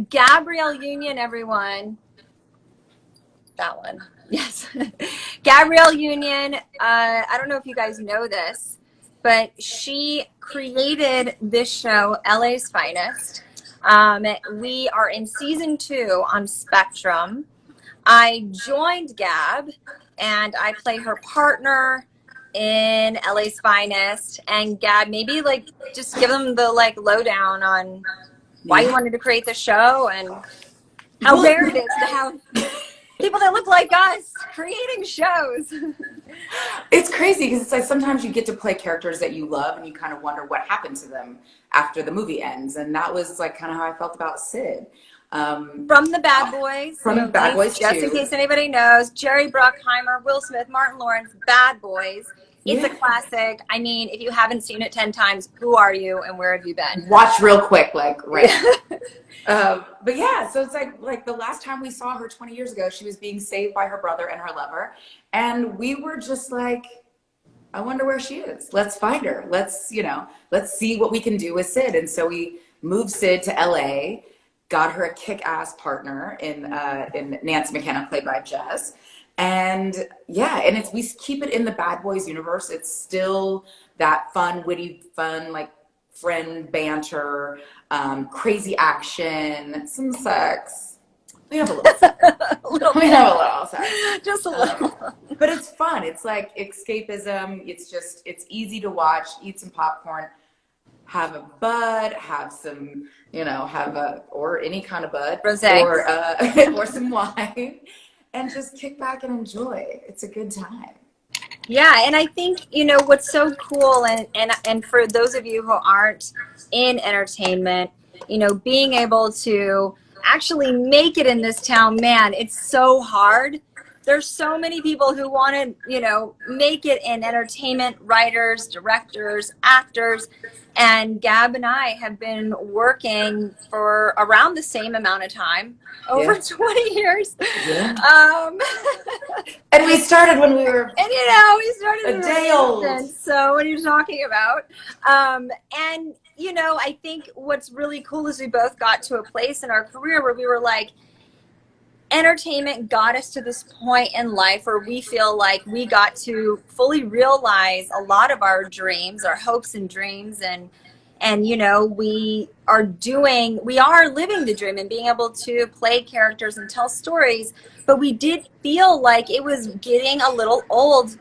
Gabrielle Union, everyone. That one. Yes. Gabrielle Union. I don't know if you guys know this, but she created this show, LA's Finest. We are in season 2 on Spectrum. I joined Gab and I play her partner in LA's Finest. And Gab, maybe like just give them the like lowdown on why you wanted to create the show and how rare it is to have people that look like us creating shows. It's crazy because it's like sometimes you get to play characters that you love and you kind of wonder what happened to them after the movie ends. And that was like kind of how I felt about Sid. From the Bad Boys. From the Bad Boys, just in case anybody knows, Jerry Bruckheimer, Will Smith, Martin Lawrence, Bad Boys. It's a classic. I mean, if you haven't seen it 10 times, who are you and where have you been? Watch real quick, like, right. But yeah, so it's like the last time we saw her 20 years ago, she was being saved by her brother and her lover. And we were just like, I wonder where she is. Let's find her. Let's see what we can do with Sid. And so we moved Sid to LA, got her a kick-ass partner in Nancy McKenna, played by Jess. And yeah, and we keep it in the Bad Boys universe. It's still that fun, witty, like friend banter, crazy action, some sex. We have a little sex. We have a little sex. Just a little. But it's fun. It's like escapism. It's easy to watch, eat some popcorn, have a bud, have some, or any kind of bud. Rosé. Or some wine. And just kick back and enjoy. It's a good time. Yeah, and I think, what's so cool, and for those of you who aren't in entertainment, being able to actually make it in this town, man, it's so hard. There's so many people who want to, make it in entertainment, writers, directors, actors, and Gab and I have been working for around the same amount of time, over 20 years. Yeah. And we started when we were we started a day old. So what are you talking about? And I think what's really cool is we both got to a place in our career where we were like, entertainment got us to this point in life where we feel like we got to fully realize a lot of our dreams, our hopes and dreams, and we are living the dream and being able to play characters and tell stories. But we did feel like it was getting a little old,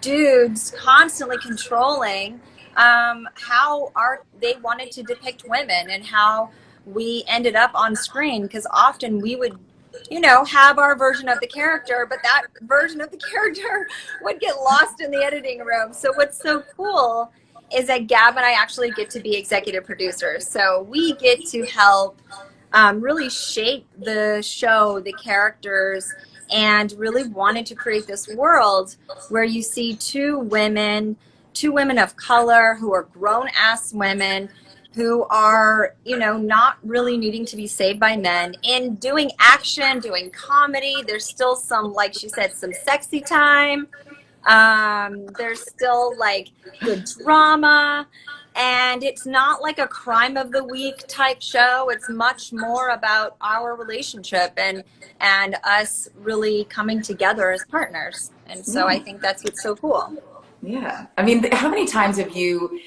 dudes constantly controlling how they wanted to depict women and how we ended up on screen, because often we would have our version of the character, but that version of the character would get lost in the editing room. So what's so cool is that Gab and I actually get to be executive producers. So we get to help really shape the show, the characters, and really wanted to create this world where you see two women of color who are grown-ass women who are, not really needing to be saved by men, in doing action, doing comedy. There's still some, like she said, some sexy time. There's still like good drama, and it's not like a crime of the week type show. It's much more about our relationship and us really coming together as partners. And so I think that's what's so cool. Yeah. I mean, how many times have you,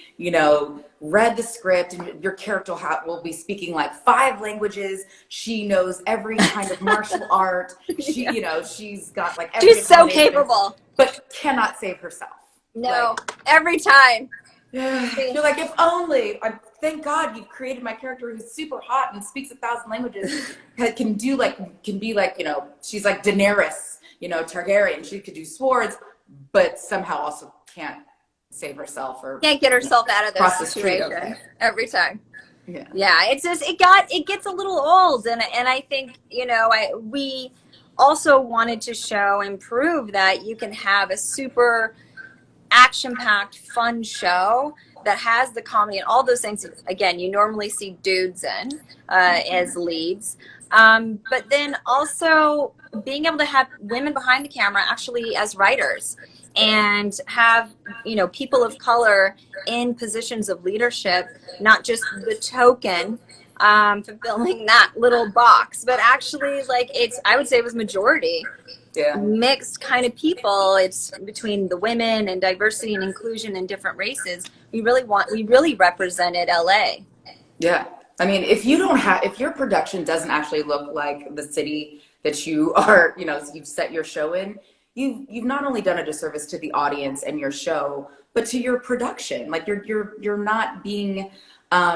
read the script and your character will be speaking like 5 languages. She knows every kind of martial art. She, she's got like every she's so capable, but cannot save herself. No, every time. You're like, if only, thank God you've created my character who's super hot and speaks 1,000 languages, can be like, she's like Daenerys, Targaryen. She could do swords, but somehow also can't save herself or can't get herself out of this situation every time. Yeah, it's just it gets a little old, and I think we also wanted to show and prove that you can have a super action-packed, fun show that has the comedy and all those things. Again, you normally see dudes in as leads, but then also being able to have women behind the camera actually as writers, and have people of color in positions of leadership, not just the token fulfilling that little box. But actually, like, I would say it was majority mixed kind of people. It's between the women and diversity and inclusion and different races. We really represented LA. Yeah. I mean, if your production doesn't actually look like the city that you are, you've set your show in, you've not only done a disservice to the audience and your show, but to your production. Like you're not being,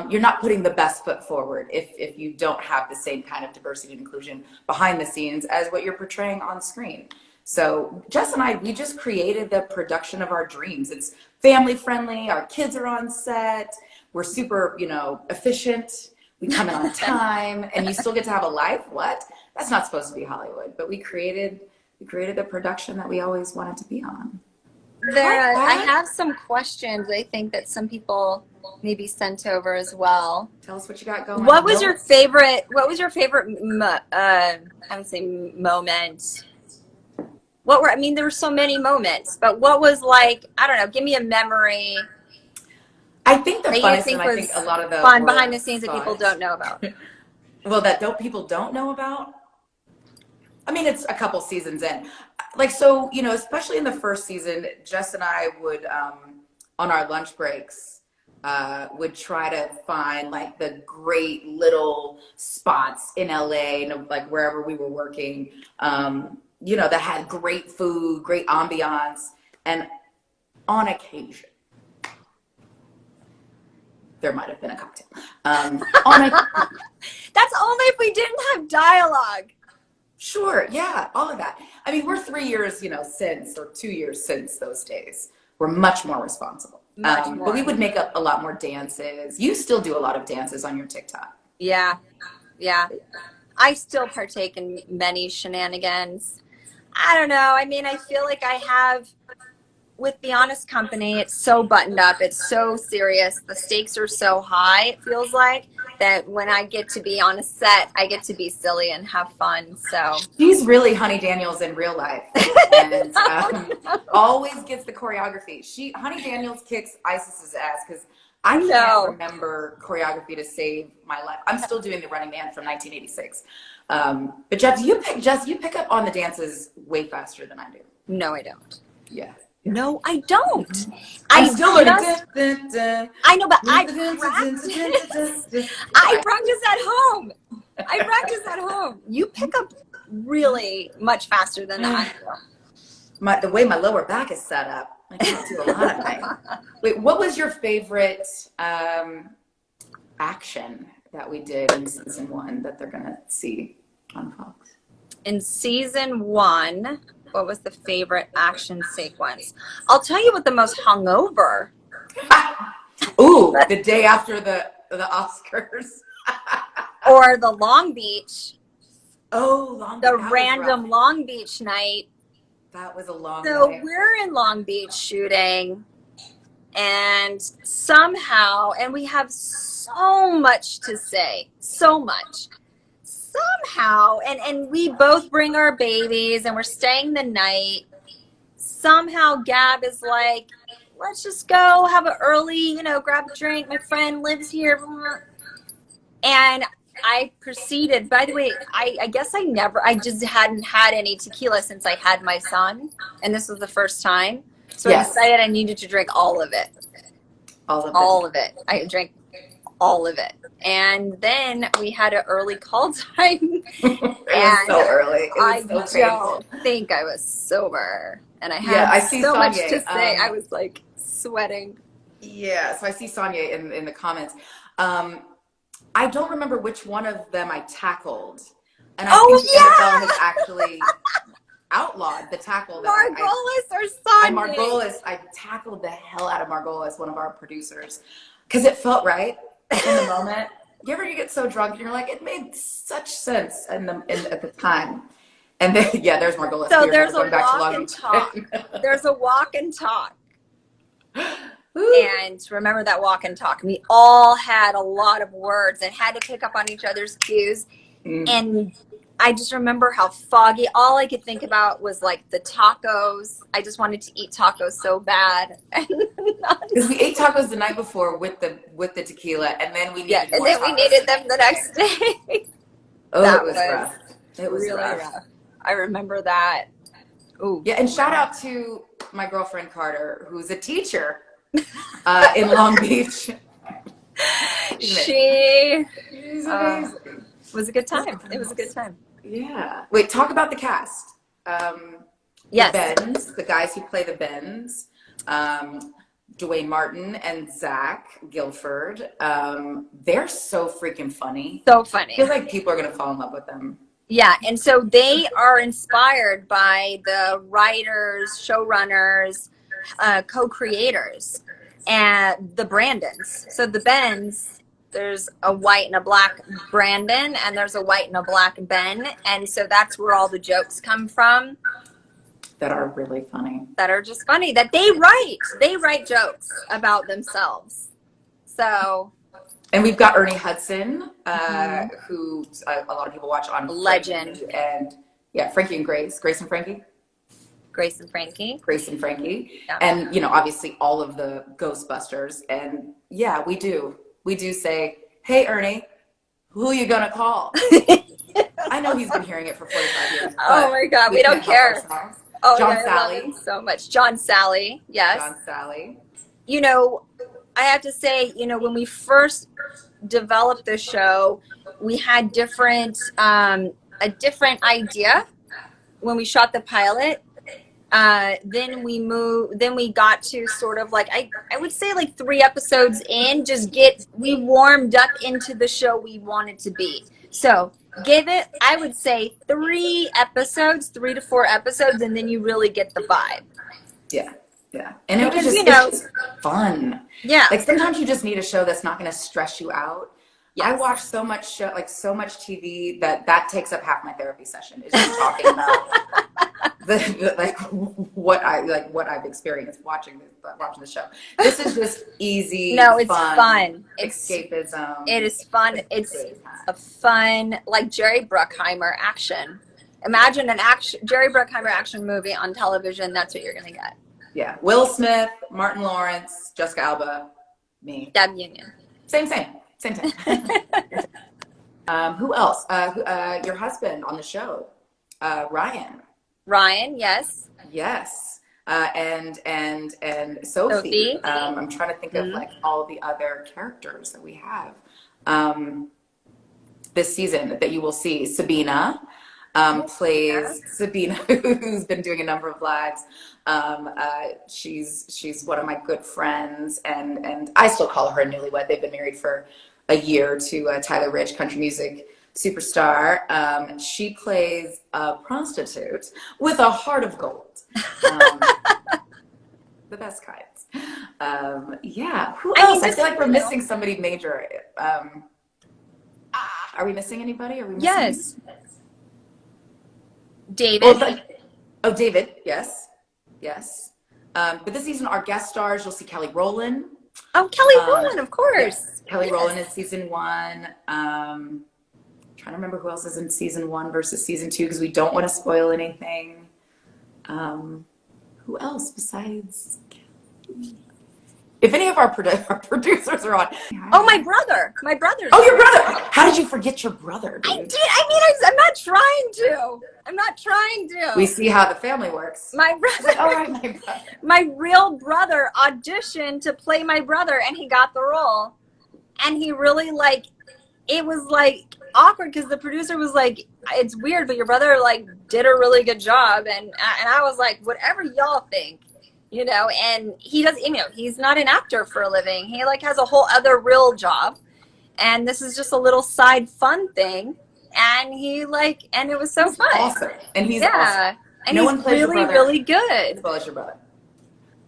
you're not putting the best foot forward if you don't have the same kind of diversity and inclusion behind the scenes as what you're portraying on screen. So Jess and I, we just created the production of our dreams. It's family friendly. Our kids are on set. We're super, efficient. We come in on time, and you still get to have a life. What? That's not supposed to be Hollywood. But we created the production that we always wanted to be on. I have some questions I think that some people maybe sent over as well. Tell us what you got going. What was your favorite I would say moment? There were so many moments, but what was, like, I don't know, give me a memory. I think the funnest, and I think a lot of the fun behind the scenes that people don't know about. Well, people don't know about? I mean, it's a couple seasons in. Like, so, especially in the first season, Jess and I would, on our lunch breaks, would try to find, like, the great little spots in LA, and, like, wherever we were working, that had great food, great ambiance, and on occasion, there might have been a cocktail. That's only if we didn't have dialogue. Sure, yeah, all of that. I mean, we're 3 years, since, or 2 years since those days. We're much more responsible. Much more. But we would make up a lot more dances. You still do a lot of dances on your TikTok. Yeah. I still partake in many shenanigans. I don't know. I mean, I feel like I have, with The Honest Company, it's so buttoned up. It's so serious. The stakes are so high, it feels like, that when I get to be on a set, I get to be silly and have fun. So she's really Honey Daniels in real life, and always gets the choreography. Honey Daniels kicks Isis's ass because I can't remember choreography to save my life. I'm still doing The Running Man from 1986. But Jess, you pick up on the dances way faster than I do. No, I don't. Yeah. No, I don't. I'm still learning. I know, but I practice at home. You pick up really much faster than I do. The way my lower back is set up, I can't do a lot of things. Wait, what was your favorite action that we did in season 1 that they're gonna see on Fox? In season 1. What was the favorite action sequence? I'll tell you what the most hungover. Ooh, the day after the Oscars. Or the Long Beach. Oh, random Long Beach night. That was a long So night. we're in Long Beach shooting, and somehow, and we have so much to say, so much. Somehow, and we both bring our babies, and we're staying the night. Somehow Gab is like, let's just go have an early, grab a drink. My friend lives here. And I proceeded, by the way, I guess I just hadn't had any tequila since I had my son. And this was the first time. So I decided I needed to drink all of it. All of it. I drank all of it. And then we had an early call time. It was so early. It was so painful. I don't think I was sober. And I had so much to say. I was like sweating. Yeah, so I see Sonia in the comments. I don't remember which one of them I tackled. And I think the NFL has actually outlawed the tackle. Margolis or Sonia? Margolis, I tackled the hell out of Margolis, one of our producers, because it felt right in the moment. You get so drunk and you're like, it made such sense at the time. And then, there's Margolis. So there's a walk and talk. There's a walk and talk. And remember that walk and talk. We all had a lot of words and had to pick up on each other's cues. And I just remember how foggy. All I could think about was like the tacos. I just wanted to eat tacos so bad. Because we ate tacos the night before with the tequila, and then we needed and more then we tacos needed them the next day. Oh, That it was rough. It was really rough. I remember that. Ooh. Yeah, and shout out to my girlfriend Carter, who's a teacher in Long Beach. She's amazing. Was a good time. It was a good time. Yeah. Wait, talk about the cast. Yes. The Bens, the guys who play the Bens, Dwayne Martin and Zach Guilford. They're so freaking funny. So funny. I feel like people are going to fall in love with them. Yeah, and so they are inspired by the writers, showrunners, co-creators, and the Brandons. So the Bens, there's a white and a black Brandon, and there's a white and a black Ben, and so that's where all the jokes come from. That are really funny. That are just funny. That they write jokes about themselves. So. And we've got Ernie Hudson, who a lot of people watch on Legend. Frankie and yeah, Frankie and Grace and Frankie. Grace and Frankie. Yeah. And, you know, obviously all of the Ghostbusters. And yeah, we do say, hey, Ernie, who are you going to call? I know he's been hearing it for 45 years. Oh my God, we don't care. Oh, John yeah, Sally. I love him so much. John Sally, yes. John Sally. You know, I have to say, you know, when we first developed the show, we had a different idea when we shot the pilot. Then we got to sort of like, I would say like 3 episodes in, we warmed up into the show we wanted to be. So give it, I would say 3 to 4 episodes, and then you really get the vibe. Yeah. Yeah. And it was just fun. Yeah. Like sometimes you just need a show that's not going to stress you out. Yes. I watch so much TV that takes up half my therapy session is just talking about what I've experienced watching the show. This is just easy. No, it's fun. Escapism. It is fun. It's a fun, like Jerry Bruckheimer action. Imagine Jerry Bruckheimer action movie on television. That's what you're going to get. Yeah. Will Smith, Martin Lawrence, Jessica Alba, me. Deb Union. Same. Who else? Your husband on the show, Ryan. Ryan, yes. Yes. And Sophie. I'm trying to think of like all the other characters that we have this season that you will see. Sabina plays Sabina, who's been doing a number of lives. She's one of my good friends, and I still call her a newlywed. They've been married for a year to Tyler Rich, country music superstar. She plays a prostitute with a heart of gold. The best kinds. Yeah. Who else? I feel like we're missing somebody major. Are we missing anybody? Yes. David. David. Yes. But this season, our guest stars, you'll see Kelly Rowland. Oh, Kelly Rowland, of course. Yes. Kelly Rowland is season 1. Trying to remember who else is in season 1 versus season 2 because we don't want to spoil anything. Who else besides Kelly? If any of our producers are on. Oh, my brother. My brother's. Oh, your brother. How did you forget your brother, dude? I did. I mean, I'm not trying to. We see how the family works. My brother. All right, my brother. My real brother auditioned to play my brother, and he got the role. And he really, it was, awkward because the producer was like, it's weird, but your brother, did a really good job. And I was like, whatever y'all think. You know, and he does, he's not an actor for a living. He has a whole other real job. And this is just a little side fun thing. And and it was so fun. Awesome. And he's awesome. And no he's really, really good. As well as your brother.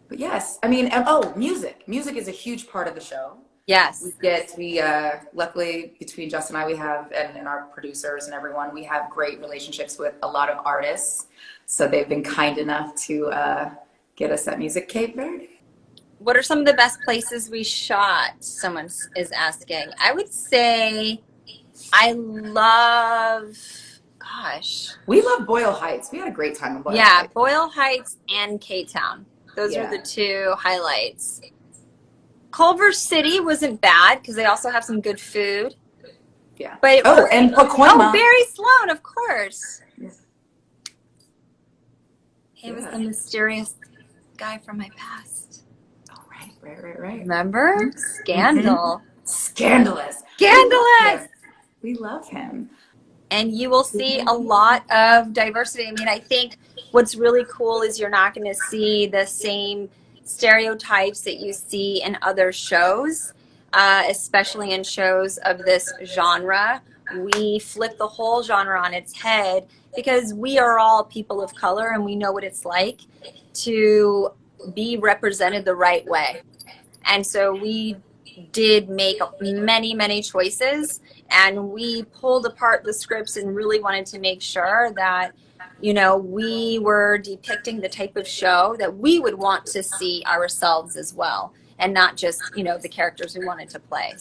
But yes, I mean, music. Music is a huge part of the show. Yes. We luckily between Justin and I, we have, and our producers and everyone, we have great relationships with a lot of artists. So they've been kind enough to, get us that music. Cape Verde. What are some of the best places we shot? Someone is asking. I would say I love, gosh. We love Boyle Heights. We had a great time in Boyle Yeah, Heights. Boyle Heights and K-Town. Those are Yeah. the two highlights. Culver City wasn't bad because they also have some good food. Yeah. But oh, and Pacoima. Barry Sloan, of course. Yeah. He was the mysterious guy from my past. Oh, right. Remember? Scandal. Scandalous. Scandalous! We love him. And you will see a lot of diversity. I mean, I think what's really cool is you're not going to see the same stereotypes that you see in other shows, especially in shows of this genre. We flip the whole genre on its head because we are all people of color and we know what it's like to be represented the right way. And so we did make many choices, and we pulled apart the scripts and really wanted to make sure that, you know, we were depicting the type of show that we would want to see ourselves as well, and not just, you know, the characters we wanted to play.